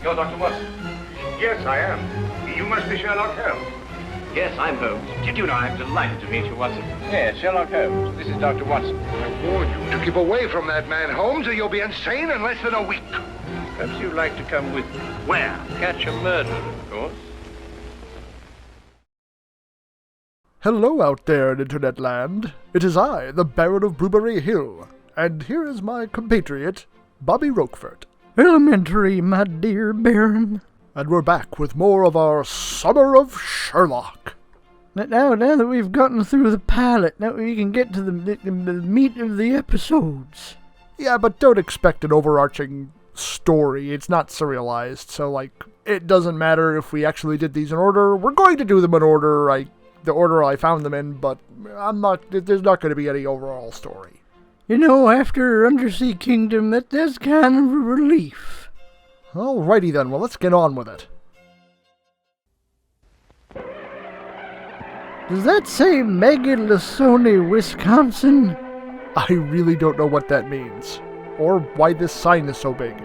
You're Dr. Watson? Yes, I am. You must be Sherlock Holmes. Yes, I'm Holmes. Did you know I'm delighted to meet you, Watson? Yes, Sherlock Holmes. This is Dr. Watson. I warn you to keep away from that man, Holmes, or you'll be insane in less than a week. Perhaps you'd like to come with me. Where? Catch a murderer, of course. Hello out there in Internet land. It is I, the Baron of Blueberry Hill, and here is my compatriot, Bobby Roquefort. Elementary, my dear Baron. And we're back with more of our Summer of Sherlock. Now that we've gotten through the pilot, now we can get to the meat of the episodes. Yeah, but don't expect an overarching story. It's not serialized, so, it doesn't matter if we actually did these in order. We're going to do them in order, the order I found them in, but there's not going to be any overall story. You know, after Undersea Kingdom, that's kind of a relief. Alrighty then, well, let's get on with it. Does that say Megalasone, Wisconsin? I really don't know what that means, or why this sign is so big.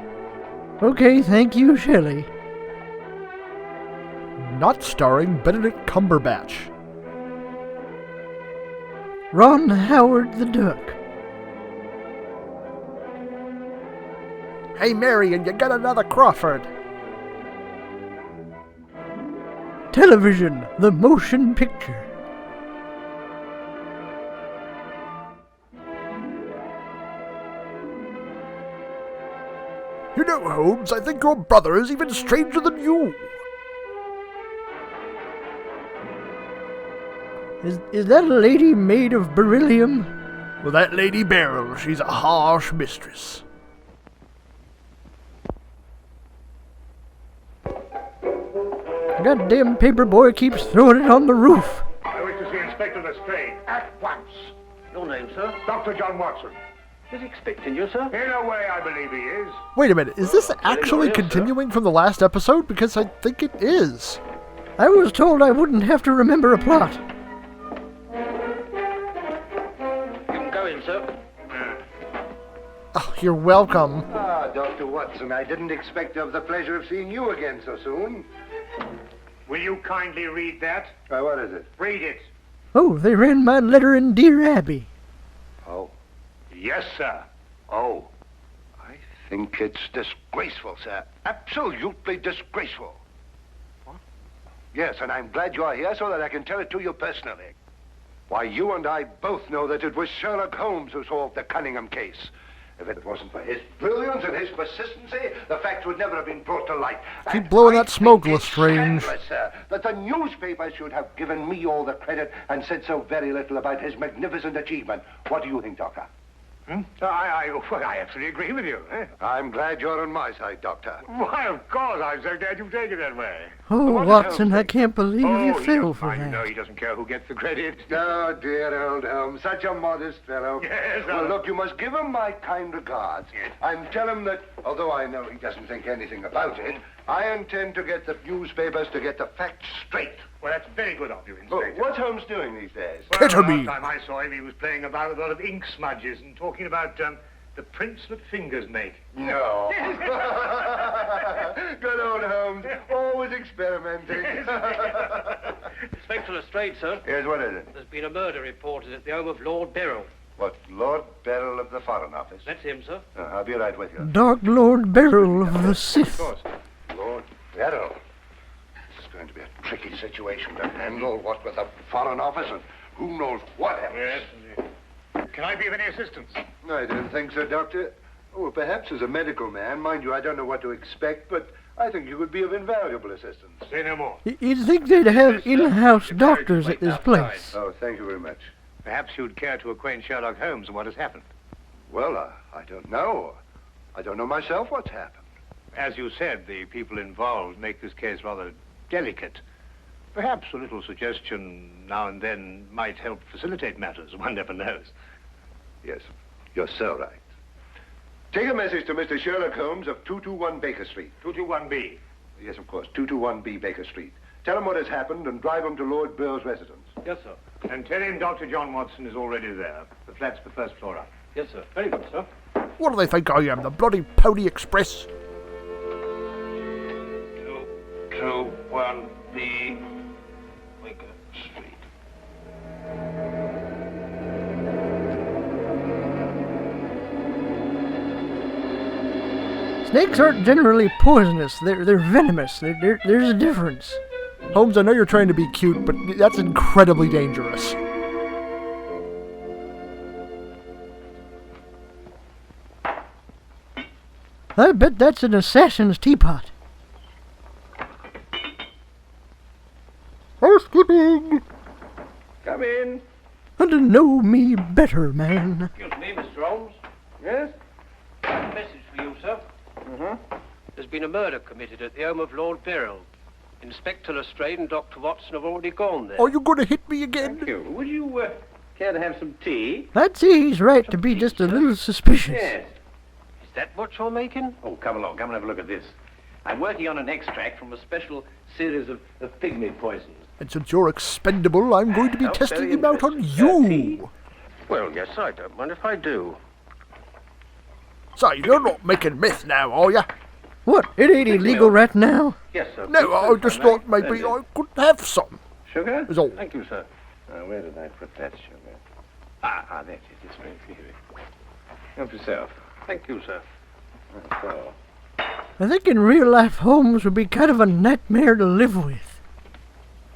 Okay, thank you, Shelley. Not starring Benedict Cumberbatch. Ron Howard the Duck. Hey, Marion, you got another Crawford. Television, the motion picture. You know, Holmes, I think your brother is even stranger than you. Is that a lady made of beryllium? Well, that Lady Beryl, she's a harsh mistress. Goddamn paperboy keeps throwing it on the roof. I wish to see Inspector Lestrade at once. Your name, sir? Dr. John Watson. He's expecting you, sir. In a way, I believe he is. Wait a minute, is this actually continuing from the last episode? Because I think it is. I was told I wouldn't have to remember a plot. You can go in, sir. Oh, you're welcome. Ah, Dr. Watson, I didn't expect to have the pleasure of seeing you again so soon. Will you kindly read that? What is it? Read it. Oh, they ran my letter in Dear Abby. Oh. Yes, sir. Oh. I think it's disgraceful, sir. Absolutely disgraceful. What? Yes, and I'm glad you're here so that I can tell it to you personally. Why, you and I both know that it was Sherlock Holmes who solved the Cunningham case. If it wasn't for his brilliance and his persistency, the facts would never have been brought to light. Keep blowing that smoke, Lestrange. Sir, that the newspapers should have given me all the credit and said so very little about his magnificent achievement. What do you think, Doctor? I absolutely agree with you. I'm glad you're on my side, Doctor. Why, of course. I'm so glad you take it that way. Oh, What Watson, else? I can't believe you fell for I that. know he doesn't care who gets the credit. Oh, dear old Holmes, such a modest fellow. Yes, Well, look, you must give him my kind regards. Yes. And tell him that, although I know he doesn't think anything about it, I intend to get the newspapers to get the facts straight. Well, that's very good of you, Oh, Inspector. what's Holmes doing these days? Well, the Ketamine. last time I saw him, he was playing about with a lot of ink smudges and talking about the prints that fingers make. No. Good old Holmes, always experimenting. Inspector Lestrade, sir. Yes, what is it? There's been a murder reported at the home of Lord Beryl. What, Lord Beryl of the Foreign Office? That's him, sir. I'll be right with you. Dark Lord Beryl of the Sith. Of course. Lord Beryl. This is going to be a tricky situation to handle, what with the Foreign Office and who knows what else. Yes. Can I be of any assistance? I don't think so, Doctor. Oh, perhaps as a medical man. Mind you, I don't know what to expect, but I think you could be of invaluable assistance. Say no more. You'd think they'd have in-house doctors at this place. Oh, thank you very much. Perhaps you'd care to acquaint Sherlock Holmes with what has happened. Well, I don't know. I don't know myself what's happened. As you said, the people involved make this case rather delicate. Perhaps a little suggestion now and then might help facilitate matters. One never knows. Yes, you're so right. Take a message to Mr. Sherlock Holmes of 221 Baker Street. 221B. Yes, of course, 221B Baker Street. Tell him what has happened and drive him to Lord Beryl's residence. Yes, sir. And tell him Dr. John Watson is already there. The flat's the first floor up. Yes, sir. Very good, sir. What do they think I am, the bloody Pony Express? 221B Wicker Street. Snakes aren't generally poisonous. They're venomous. There's a difference. Holmes, I know you're trying to be cute, but that's incredibly dangerous. I bet that's an assassin's teapot. Housekeeping! Come in. And to know me better, man. Excuse me, Mr. Holmes. Yes? A message for you, sir. There's been a murder committed at the home of Lord Beryl. Inspector Lestrade and Dr. Watson have already gone there. Are you going to hit me again? Thank you. Would you care to have some tea? I'd say he's right to be just a little suspicious. Yes. Is that what you're making? Oh, come along. Come and have a look at this. I'm working on an extract from a special series of pygmy poisons. And since you're expendable, I'm going to be testing them out on you. Well, yes, I don't mind if I do. Say, you're not making meth now, are you? What? It ain't illegal right now? Yes, sir. No, I just thought maybe I could have some. Sugar? Is all. Thank you, sir. Where did I put that sugar? That's it. It's right here. Help yourself. Thank you, sir. So. I think in real life Holmes would be kind of a nightmare to live with.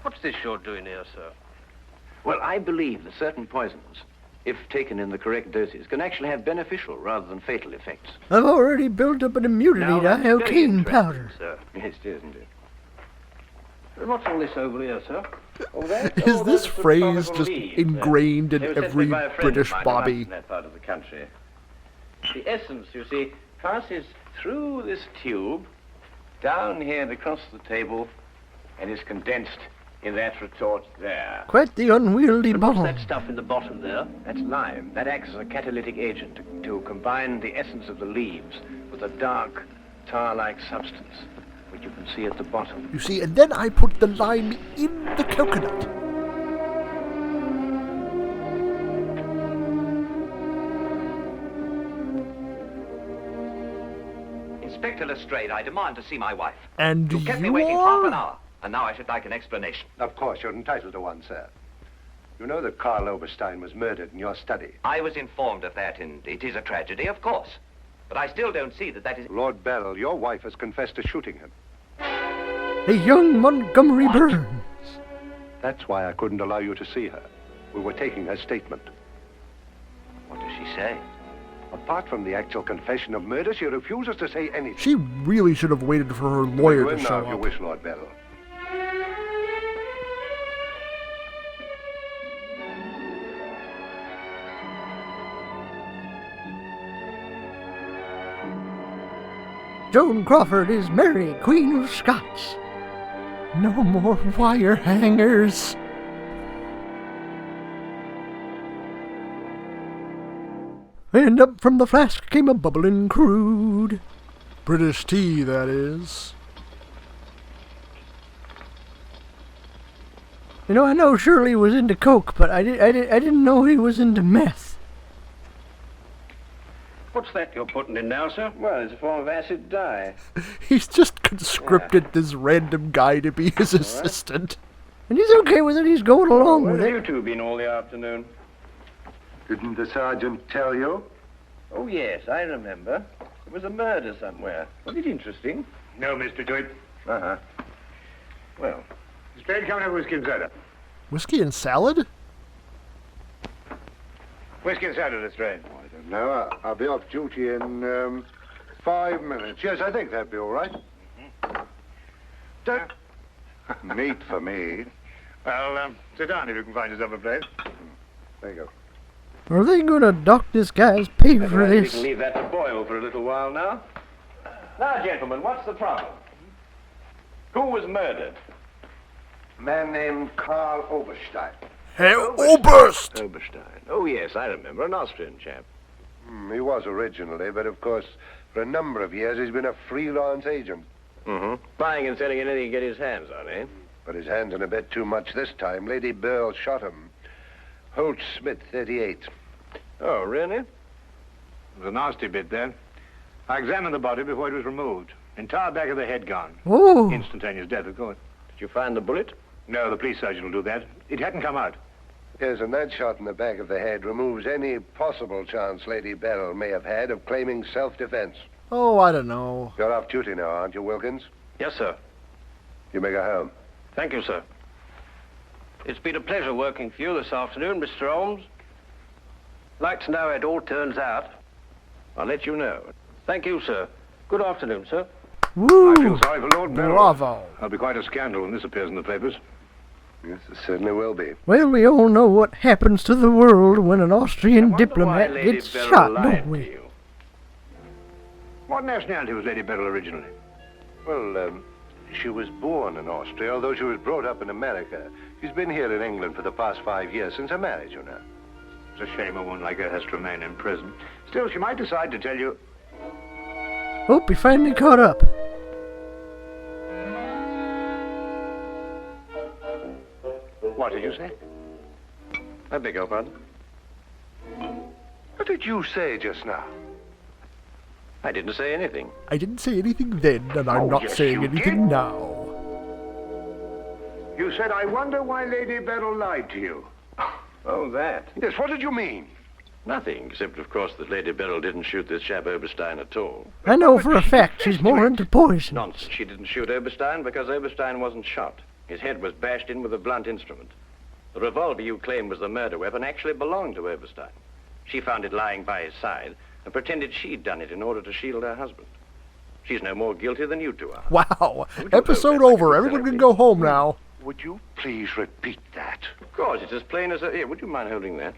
What's this you're doing here, sir? Well, I believe that certain poisons, if taken in the correct doses, can actually have beneficial rather than fatal effects. I've already built up an immunity Now, to that's very iocane interesting, powder. sir. Yes, it is, isn't it? What's all this over here, sir? Is this phrase just ingrained in every British Bobby? In that part of the country. The essence, you see, passes through this tube, down here and across the table, and is condensed in that retort there. Quite the unwieldy And what's bomb. that stuff in the bottom there? That's lime. That acts as a catalytic agent to combine the essence of the leaves with a dark, tar-like substance, which you can see at the bottom. You see, and then I put the lime in the coconut. Inspector Lestrade, I demand to see my wife. And You kept me you waiting half an are? hour, and now I should like an explanation. Of course, you're entitled to one, sir. You know that Karl Oberstein was murdered in your study. I was informed of that, and it is a tragedy, of course. But I still don't see that is... Lord Beryl, your wife has confessed to shooting him. A young Montgomery Burns. That's why I couldn't allow you to see her. We were taking her statement. What does she say? Apart from the actual confession of murder, she refuses to say anything. She really should have waited for her lawyer Go to in show now, if you up. wish, Lord Beryl. Joan Crawford is Mary, Queen of Scots. No more wire hangers. And up from the flask came a bubbling crude. British tea, that is. You know, I know Shirley was into coke, but I didn't know he was into meth. What's that you're putting in now, sir? Well, it's a form of acid dye. He's just conscripted this random guy to be his assistant. And he's okay with it, he's going along Where with have it. you two been all the afternoon? Didn't the sergeant tell you? Oh, yes, I remember. There was a murder somewhere. Was it interesting? No, Mr. Dewitt. Uh-huh. Well, Straight coming over whiskey and soda. Whiskey and salad? Whiskey and soda, Lestrade. I don't know. I'll be off duty in 5 minutes. Yes, I think that'd be all right. Meat for me. Well, sit down if you can find yourself a place. There you go. Are they gonna dock this guy's pay for we this? can leave that to boil for a little while now. Now, gentlemen, what's the problem? Who was murdered? A man named Karl Oberstein. Herr Oberst! Oberstein. Oh, yes, I remember. An Austrian chap. He was originally, but of course, for a number of years, he's been a freelance agent. Mm-hmm. Buying and selling anything he can get his hands on, eh? But his hands in a bit too much this time. Lady Beryl shot him. Holt Smith, 38. Oh, really? It was a nasty bit then. I examined the body before it was removed. Entire back of the head gone. Oh, Instantaneous death, of course. Did you find the bullet? No, the police surgeon will do that. It hadn't come out. Yes, and that shot in the back of the head removes any possible chance Lady Beryl may have had of claiming self-defense. Oh, I don't know. You're off duty now, aren't you, Wilkins? Yes, sir. You may go home. Thank you, sir. It's been a pleasure working for you this afternoon, Mr. Holmes. Like to know how it all turns out. I'll let you know. Thank you, sir. Good afternoon, sir. woo! I feel sorry for Lord Beryl. Bravo. There'll be quite a scandal when this appears in the papers. Yes, it certainly will be. Well, we all know what happens to the world when an Austrian diplomat Lady gets Beryl shot, lied don't to we? you. What nationality was Lady Beryl originally? Well, she was born in Austria, although she was brought up in America. She's been here in England for the past 5 years, since her marriage, you know. It's a shame a woman like her has to remain in prison. Still, she might decide to tell you. Oh, he finally caught up. What did you say? I beg your pardon? What did you say just now? I didn't say anything. I didn't say anything then, and I'm Oh, not yes, saying you anything did. now. You said, I wonder why Lady Beryl lied to you. Oh, that. Yes, what did you mean? Nothing, except, of course, that Lady Beryl didn't shoot this chap Oberstein at all. I know for a fact she's more into poison. Nonsense. She didn't shoot Oberstein because Oberstein wasn't shot. His head was bashed in with a blunt instrument. The revolver you claim was the murder weapon actually belonged to Oberstein. She found it lying by his side and pretended she'd done it in order to shield her husband. She's no more guilty than you two are. Wow. Would you Episode hope that over. I could Everyone can celebrate? go home now. Would you please repeat that? Of course, it's as plain as a... Here, would you mind holding that?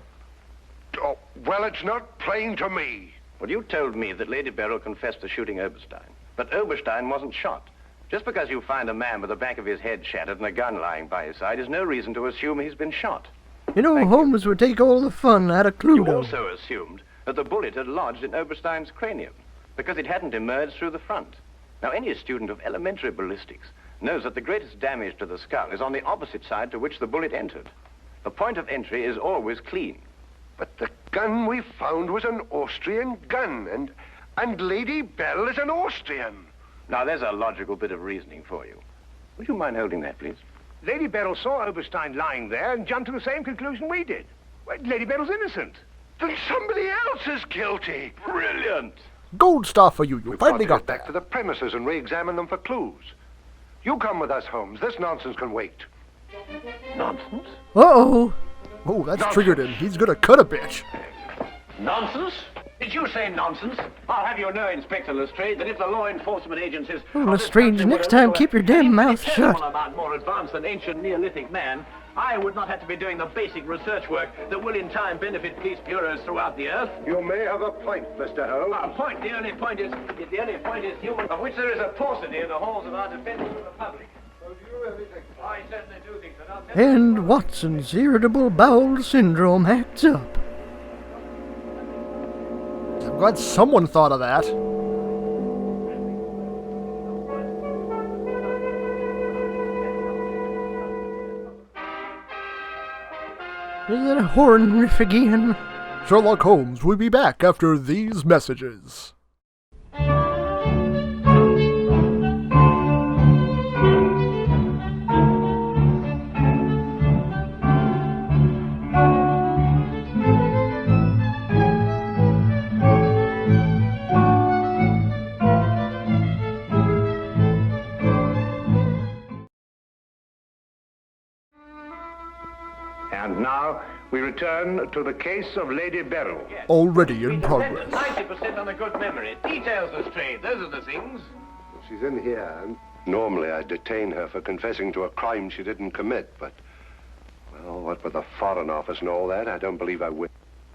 Oh, well, it's not plain to me. Well, you told me that Lady Beryl confessed to shooting Oberstein. But Oberstein wasn't shot. Just because you find a man with the back of his head shattered and a gun lying by his side is no reason to assume he's been shot. You know, Holmes would take all the fun out of You Cluedo. also assumed that the bullet had lodged in Oberstein's cranium because it hadn't emerged through the front. Now, any student of elementary ballistics knows that the greatest damage to the skull is on the opposite side to which the bullet entered. The point of entry is always clean. But the gun we found was an Austrian gun, and Lady Beryl is an Austrian. Now, there's a logical bit of reasoning for you. Would you mind holding that, please? Lady Beryl saw Oberstein lying there and jumped to the same conclusion we did. Well, Lady Beryl's innocent. Then somebody else is guilty. Brilliant! Gold star for you. You We've finally got got to get back that. to the premises and re-examine them for clues. You come with us, Holmes. This nonsense can wait. Nonsense? Uh-oh. Oh, that's triggered him. He's gonna cut a bitch. Nonsense? Did you say nonsense? I'll have you know, Inspector Lestrade, that if the law enforcement agencies... Oh, of this Lestrade, country next were time to keep your damn an mouth shut. infinitesimal amount more advanced than ancient Neolithic man, I would not have to be doing the basic research work that will in time benefit police bureaus throughout the earth. You may have a point, Mr. Holmes. The only point is human, of which there is a paucity in the halls of our defenders of the public. I certainly do think that. And Watson's irritable bowel syndrome acts up. I'm glad someone thought of that. Is that a horn riff again? Sherlock Holmes will be back after these messages. And now we return to the case of Lady Beryl. Already in progress. 90% on a good memory. Details, Lestrade. Those are the things. She's in here. Normally, I'd detain her for confessing to a crime she didn't commit, but... Well, what with the Foreign Office and all that, I don't believe I will.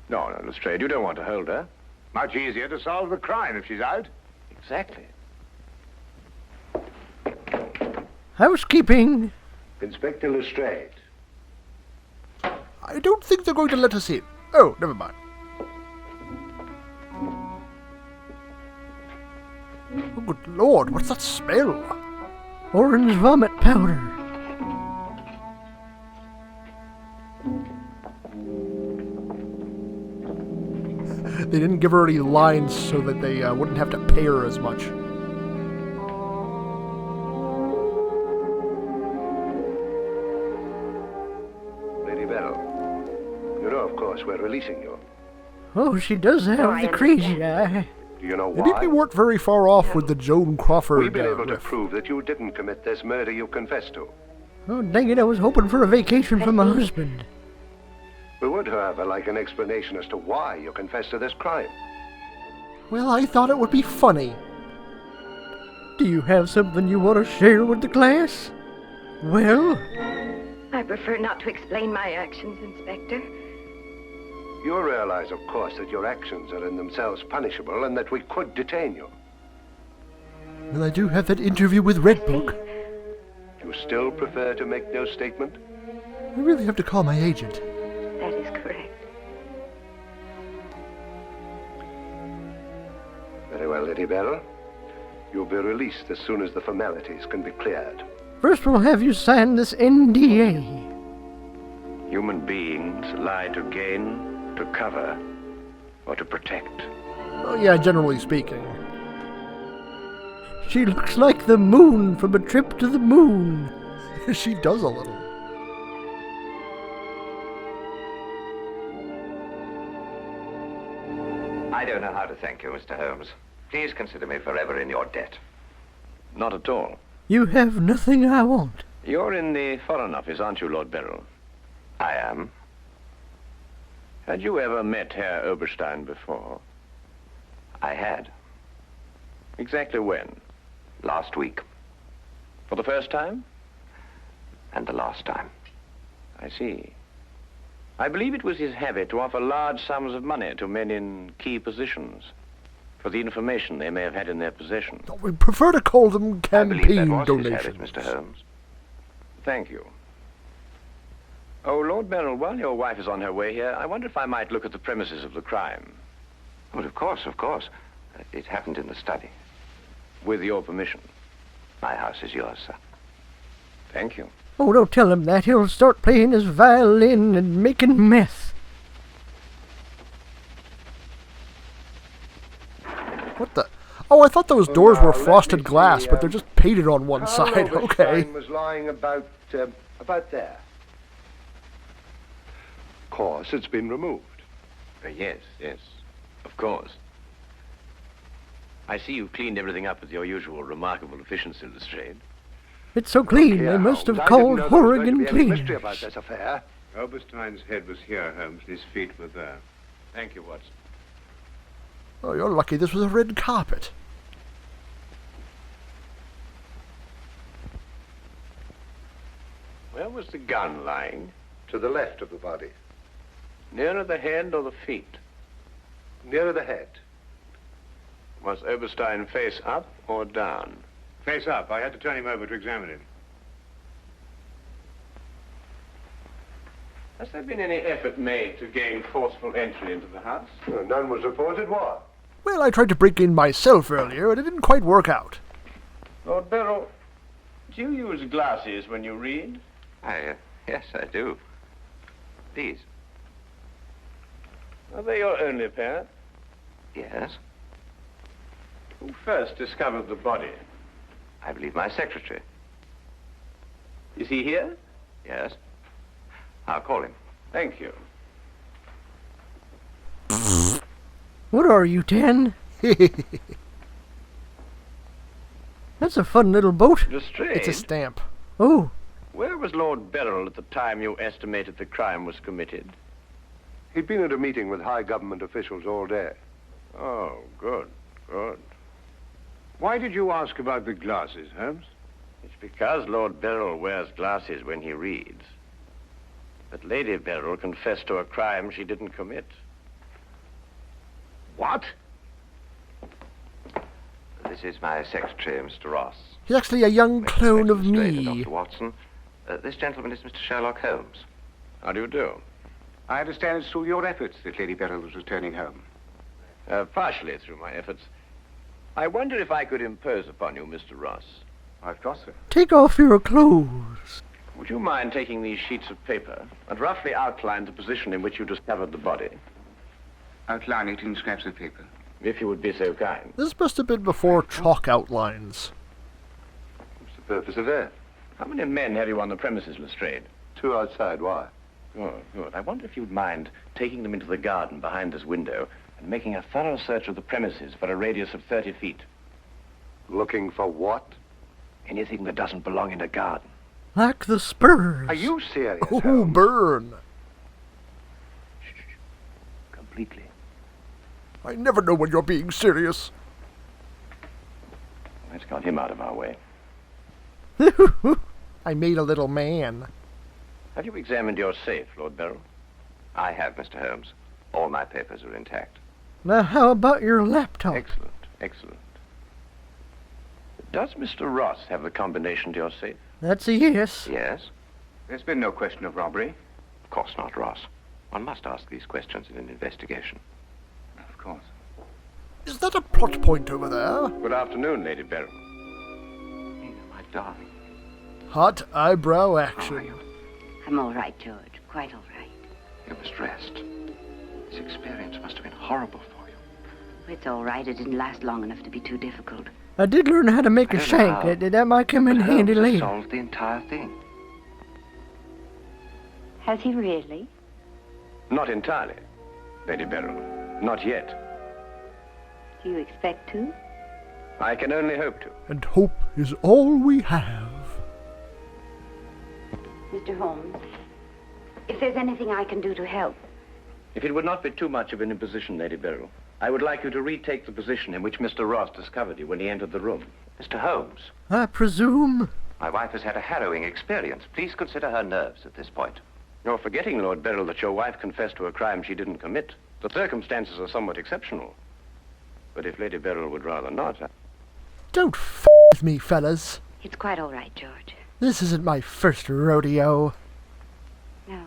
No, Lestrade, you don't want to hold her. Much easier to solve the crime if she's out. Exactly. Housekeeping. Inspector Lestrade. I don't think they're going to let us in. Oh, never mind. Oh, good lord, what's that smell? Orange vomit powder. They didn't give her any lines so that they wouldn't have to pay her as much. course, we're releasing you. Oh, she does have I the crazy eye. Do you know Maybe why? we weren't very far off with the Joan Crawford We've been able to riff. prove that you didn't commit this murder you confessed to. Oh, dang it, I was hoping for a vacation from my husband. We would, however, like an explanation as to why you confessed to this crime. Well, I thought it would be funny. Do you have something you want to share with the class? Well, I prefer not to explain my actions, Inspector. You realize, of course, that your actions are in themselves punishable and that we could detain you. Well, I do have that interview with Red Book. You still prefer to make no statement? I really have to call my agent. That is correct. Very well, Lady Beryl. You'll be released as soon as the formalities can be cleared. first we'll have you sign this NDA. Human beings lie to gain, to cover, or to protect. Oh, yeah, generally speaking. She looks like the moon from a trip to the moon. She does a little. I don't know how to thank you, Mr. Holmes. Please consider me forever in your debt. Not at all. You have nothing I want. You're in the Foreign Office, aren't you, Lord Beryl? I am. Had you ever met Herr Oberstein before? I had. Exactly when? Last week. For the first time? And the last time. I see. I believe it was his habit to offer large sums of money to men in key positions for the information they may have had in their possession. We prefer to call them I believe that campaign was donations. his habit, Mr. Holmes. Thank you. Oh, Lord Beryl, while your wife is on her way here, I wonder if I might look at the premises of the crime. Well, of course, of course. It happened in the study. With your permission. My house is yours, sir. Thank you. Oh, don't tell him that. He'll start playing his violin and making meth. What the? Oh, I thought those doors now, were let frosted me glass, see, but they're just painted on one Carl side. Okay. Oberstein was lying about there. Of course, it's been removed. Yes, yes, of course. I see you've cleaned everything up with your usual remarkable efficiency, Lestrade. It's so clean, Here, they must have Holmes, I called didn't know there was going to Horrigan be any mystery Cleaners. about this affair. Oberstein's head was here, Holmes, and his feet were there. Thank you, Watson. Oh, you're lucky this was a red carpet. Where was the gun lying? To the left of the body. Nearer the head or the feet? Nearer the head. Was Oberstein face up or down? Face up. I had to turn him over to examine him. Has there been any effort made to gain forceful entry into the house? None was reported. Why? Well, I tried to break in myself earlier, and it didn't quite work out. Lord Beryl, do you use glasses when you read? Yes, I do. These. Are they your only pair? Yes. Who first discovered the body? I believe my secretary. Is he here? Yes. I'll call him. Thank you. What are you, 10? That's a fun little boat. Lestrade, It's a stamp. Oh, where was Lord Beryl at the time you estimated the crime was committed? He'd been at a meeting with high government officials all day. Oh, good, good. Why did you ask about the glasses, Holmes? It's because Lord Beryl wears glasses when he reads that Lady Beryl confessed to a crime she didn't commit. What? This is my secretary, Mr. Ross. He's actually a young clone of Illustrator, me. Dr. Watson. This gentleman is Mr. Sherlock Holmes. How do you do? I understand it's through your efforts that Lady Beryl was returning home. Partially through my efforts. I wonder if I could impose upon you, Mr. Ross. Of course, sir. take off your clothes. Would you mind taking these sheets of paper and roughly outline the position in which you discovered the body, Outline it in scraps of paper. if you would be so kind? This must have been before chalk outlines. What's the purpose of that? How many men have you on the premises, Lestrade? 2 outside. Why? Good, good. I wonder if you'd mind taking them into the garden behind this window and making a thorough search of the premises for a radius of 30 feet. Looking for what? Anything that doesn't belong in a garden. Like the spurs. Are you serious, Oh, Holmes? burn. Completely. I never know when you're being serious. Let's got him out of our way. I made a little man. Have you examined your safe, Lord Beryl? I have, Mr. Holmes. All my papers are intact. Now, how about your laptop? Excellent, excellent. Does Mr. Ross have the combination to your safe? That's a yes. Yes? There's been no question of robbery. Of course not, Ross. One must ask these questions in an investigation. Of course. Is that a plot point over there? Good afternoon, Lady Beryl. Nina, my darling. Hot eyebrow How are action. you? I'm all right, George. Quite all right. You must rest. This experience must have been horrible for you. It's all right. It didn't last long enough to be too difficult. I did learn how to make a I don't know shank. how, That might come in But handy Holmes has later. solved the entire thing. Has he really? Not entirely, Lady Beryl. Not yet. Do you expect to? I can only hope to. And hope is all we have. Mr. Holmes, if there's anything I can do to help. If it would not be too much of an imposition, Lady Beryl, I would like you to retake the position in which Mr. Ross discovered you when he entered the room. Mr. Holmes, I presume. my wife has had a harrowing experience. Please consider her nerves at this point. You're forgetting, Lord Beryl, that your wife confessed to a crime she didn't commit. The circumstances are somewhat exceptional. But if Lady Beryl would rather not... Don't f with me, fellas. It's quite all right, George. This isn't my first rodeo. Now,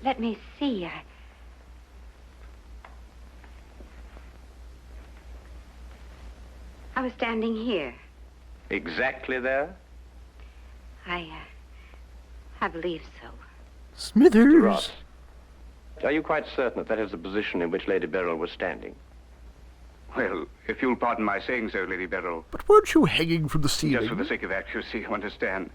let me see. I was standing here. Exactly there? I believe so. Smithers. Mr. Ross, are you quite certain that that is the position in which Lady Beryl was standing? Well, if you'll pardon my saying so, Lady Beryl, But weren't you hanging from the ceiling? just for the sake of accuracy, you understand,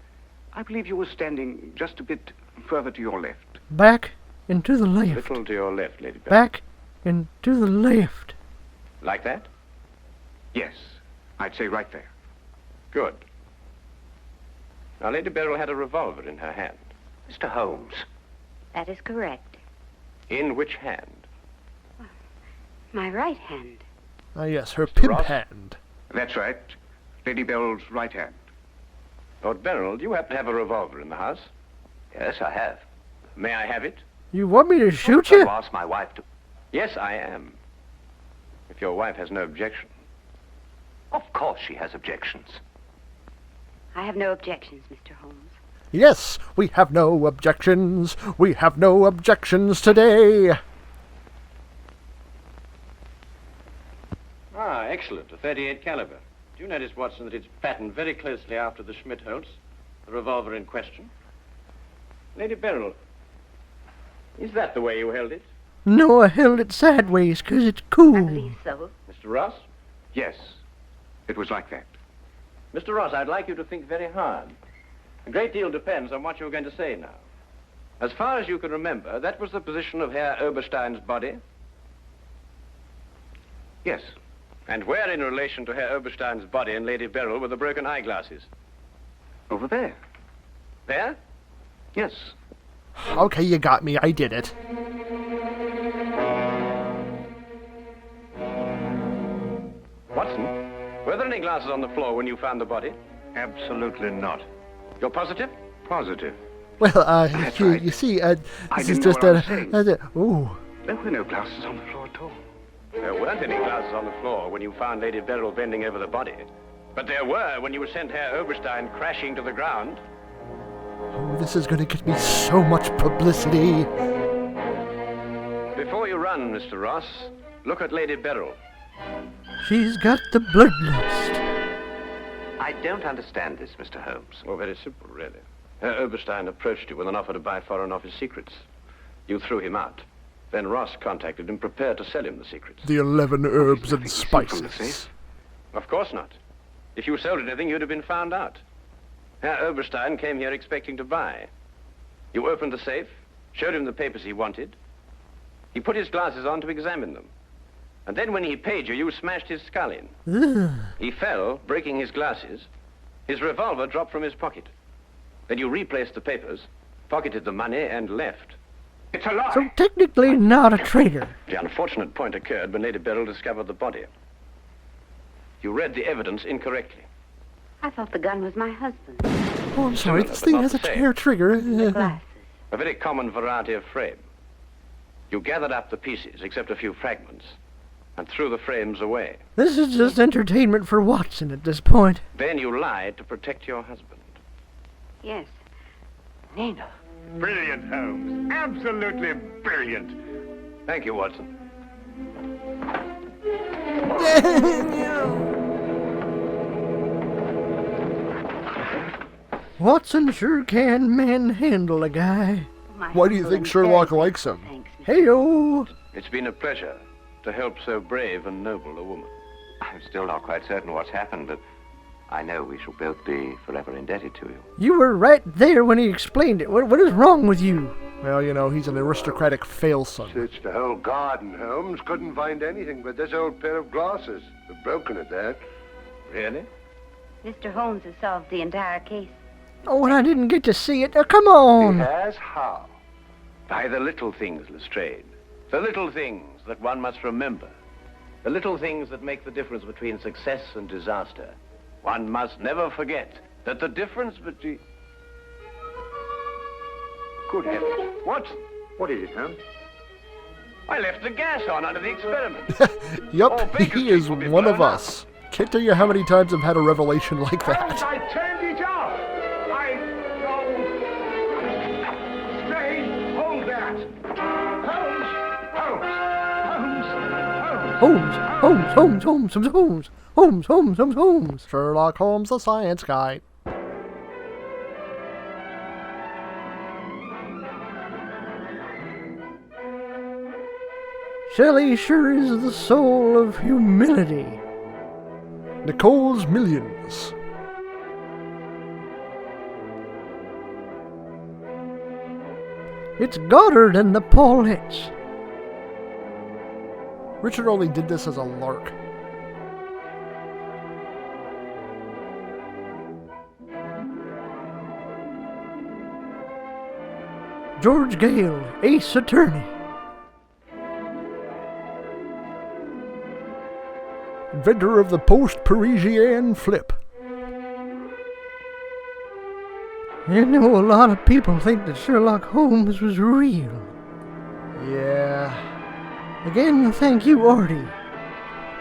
I believe you were standing just a bit further to your left. Back and to the A left. little to your left, Lady Beryl. Back and to the left. Like that? Yes, I'd say right there. Good. Now, Lady Beryl had a revolver in her hand. Mr. Holmes, That is correct. In which hand? My right hand. Ah, yes, her pimp Ross? hand. That's right. Lady Beryl's right hand. Lord Beryl, do you happen to have a revolver in the house? yes, I have. May I have it? You want me to shoot So you? to ask my wife to... Yes, I am. If your wife has no objection. Of course she has objections. I have no objections, Mr. Holmes. Yes, we have no objections. We have no objections today. Ah, excellent. A 38 caliber. Do you notice, Watson, that it's patterned very closely after the Schmidt-Holtz, the revolver in question? Lady Beryl, is that the way you held it? No, I held it sideways 'cause it's I cool. believe so. Mr. Ross? Yes, it was like that. Mr. Ross, I'd like you to think very hard. A great deal depends on what you're going to say now. As far as you can remember, that was the position of Herr Oberstein's body. Yes, And where in relation to Herr Oberstein's body and Lady Beryl were the broken eyeglasses? over there. There? Yes. Okay, you got me. I did it. Watson, were there any glasses on the floor when you found the body? Absolutely not. You're positive? Positive. Well, That's right. you see, I this is didn't know just what I was saying. ooh. There were no glasses on the floor at all. There weren't any glasses on the floor when you found Lady Beryl bending over the body. But there were when you sent Herr Oberstein crashing to the ground. Oh, this is going to get me so much publicity. Before you run, Mr. Ross, look at Lady Beryl. She's got the bloodlust. I don't understand this, Mr. Holmes. Well, very simple, really. Herr Oberstein approached you with an offer to buy Foreign Office secrets. You threw him out. Then Ross contacted him, prepared to sell him the secrets. The 11 herbs and nothing from the spices. safe. Of course not. If you sold anything, you'd have been found out. Herr Oberstein came here expecting to buy. You opened the safe, showed him the papers he wanted. He put his glasses on to examine them. And then when he paid you, you smashed his skull in. He fell, breaking his glasses. His revolver dropped from his pocket. Then you replaced the papers, pocketed the money, and left. It's a lie. So technically not a traitor. The unfortunate point occurred when Lady Beryl discovered the body. You read the evidence incorrectly. I thought the gun was my husband's. Oh, I'm sorry. Similar, This but thing not has a the same. hair trigger. The glasses. A very common variety of frame. You gathered up the pieces, except a few fragments, and threw the frames away. This is just entertainment for Watson at this point. Then you lied to protect your husband. Yes. Nina. Brilliant, Holmes. Absolutely brilliant. Thank you, Watson. Watson sure can manhandle a guy. Why do you think Sherlock likes him? Thanks, Mr. Heyo. It's been a pleasure to help so brave and noble a woman. I'm still not quite certain what's happened, but I know we shall both be forever indebted to you. You were right there when he explained it. What is wrong with you? Well, you know, he's an aristocratic fail-son. Searched the whole garden, Holmes. Couldn't find anything but this old pair of glasses. They're broken at that. Really? Mr. Holmes has solved the entire case. Oh, and I didn't get to see it. Come He on. has? How? By the little things, Lestrade. The little things that one must remember. The little things that make the difference between success and disaster. One must never forget that the difference between... Good heavens. Watson, What is it, Holmes? I left the gas on under the experiment. Yup, Oh, Baker he is Street will be one of blown up. us. Can't tell you how many times I've had a revelation like Holmes, that. I turned it off. Stay. Hold that. Holmes. Sherlock Holmes, the science guy. Shelley sure is the soul of humility. Nicole's Millions. It's Goddard and the Paulettes. Richard only did this as a lark. George Gale, Ace Attorney. Inventor of the post-Parisienne flip. You know, a lot of people think that Sherlock Holmes was real. Yeah. Again, thank you, Artie.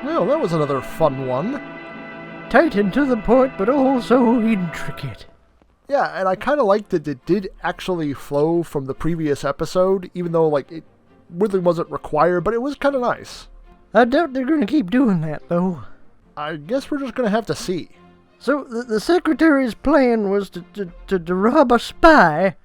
Well, that was another fun one. Tight and to the point, but also intricate. Yeah, and I kind of liked that it did actually flow from the previous episode, even though, like, it really wasn't required, but it was kind of nice. I doubt they're going to keep doing that, though. I guess we're just going to have to see. So, the secretary's plan was to rob a spy,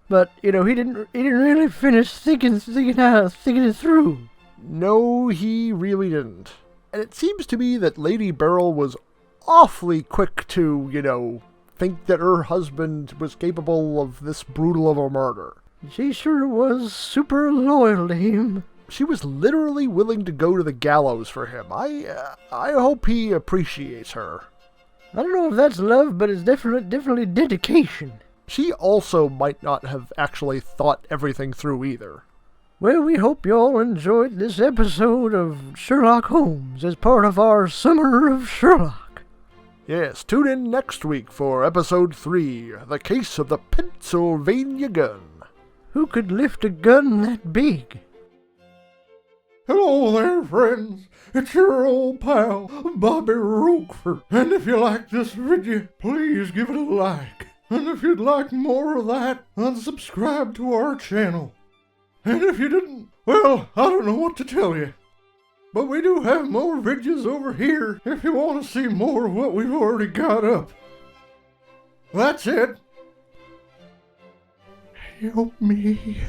but, you know, he didn't really finish thinking it through. No, he really didn't. And it seems to me that Lady Beryl was awfully quick to, you know, think that her husband was capable of this brutal of a murder. She sure was super loyal to him. She was literally willing to go to the gallows for him. I hope he appreciates her. I don't know if that's love, but it's definitely dedication. She also might not have actually thought everything through either. Well, we hope you all enjoyed this episode of Sherlock Holmes as part of our Summer of Sherlock. Yes, tune in next week for episode 3, The Case of the Pennsylvania Gun. Who could lift a gun that big? Hello there, friends. It's your old pal, Bobby Roquefort. And if you like this video, please give it a like. And if you'd like more of that, unsubscribe to our channel. And if you didn't, well, I don't know what to tell you. But we do have more videos over here if you want to see more of what we've already got up. That's it. Help me.